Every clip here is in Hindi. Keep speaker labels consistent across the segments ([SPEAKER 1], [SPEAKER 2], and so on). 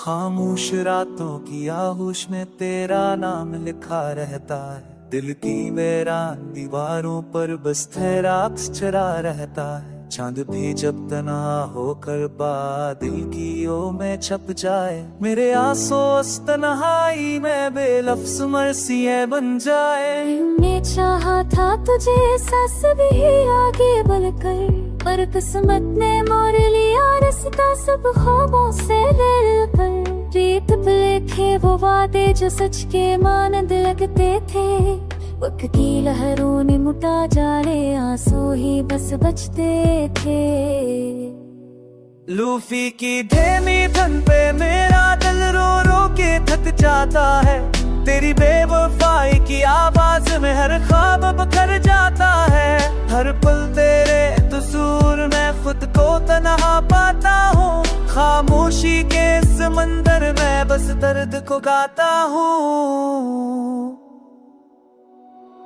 [SPEAKER 1] खामोश रातों की आगोश में तेरा नाम लिखा रहता है। दिल की वीरान दीवारों पर बस तेरा अक्स चरा रहता है। चांद भी जब तन्हा होकर बादल की ओ में छप जाए, मेरे आंसू उस तन्हाई में बेलफ्ज मरसिए बन जाए।
[SPEAKER 2] मैंने चाहा था तुझे सांस भी आगे बढ़कर, पर किस्मत ने मोड़ लिया रास्ता सब ख्वाबों से लड़कर। रेत पे लिखे वो वादे जो सच के मानंद लगते थे, वक्त की लहरों ने मुटा जाने आंसू ही बस बचते थे।
[SPEAKER 1] लूफी की धीमी धन पे मेरा दिल रो रो के थक जाता है। तेरी बेवफाई की आवाज में हर ख्वाब बिखर जाता है। हर पल तेरे कसूर में खुद को तन्हा पाता हूँ। खामोशी के समंदर में बस दर्द को गाता हूँ।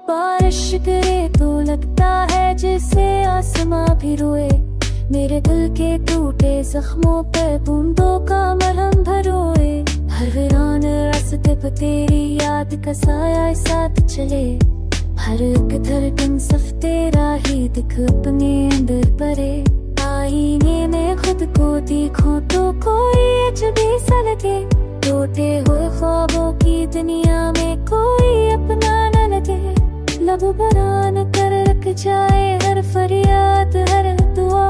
[SPEAKER 2] बारिश करे तो लगता है जैसे आसमां भी रोए, मेरे दिल के टूटे जख्मों पे बूंदों का मरहम भरोए। हर वीरान रास्ते पे तेरी याद का साया साथ चले, हर एक धड़कन सफ तेरा ही दिख अपने अंदर परे। आईने में खुद को देखो तो कोई अजनबी सा लगे, टूटे हुए ख्वाबों की दुनिया में कोई अपना न लगे। लब बरान कर रख जाए हर फरियाद हर दुआ,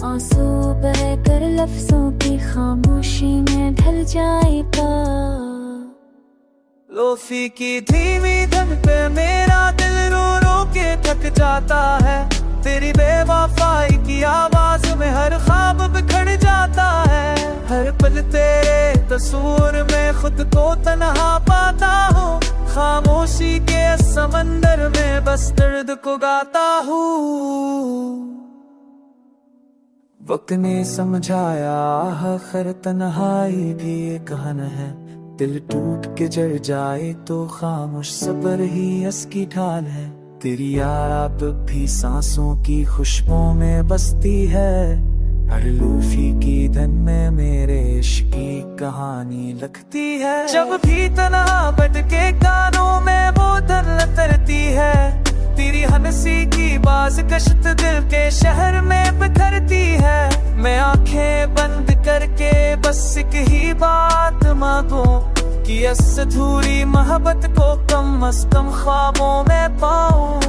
[SPEAKER 2] आंसू बह कर लफ्जों की खामोशी में ढल जाए पार।
[SPEAKER 1] लूफी की धीमी धन पे मेरा दिल रो रो के थक जाता है। तेरी बेवफाई की आवाज में हर ख्वाब बिखर जाता है। हर पल तेरे तस्वीर में खुद को तन्हा पाता हूँ। खामोशी के समंदर में बस दर्द को गाता हूँ। वक्त ने समझाया आखिर तन्हाई भी एक हन है। दिल टूट के जल जाए तो खामोश सब्र ही असकी ढाल है। तेरी याद अब भी सांसों की खुशबुओं में बसती है। हर लूफी की धन में मेरे इश्क की कहानी लगती है। जब भी तन्हा भटके कानों में वो धन तरती है। तेरी हंसी की बाज कश्त दिल के शहर में बिखरती है। मैं आंखें बंद करके बस एक ही बात मांगूं कि इस अधूरी मोहब्बत को कम अज कम ख्वाबों में पाऊं।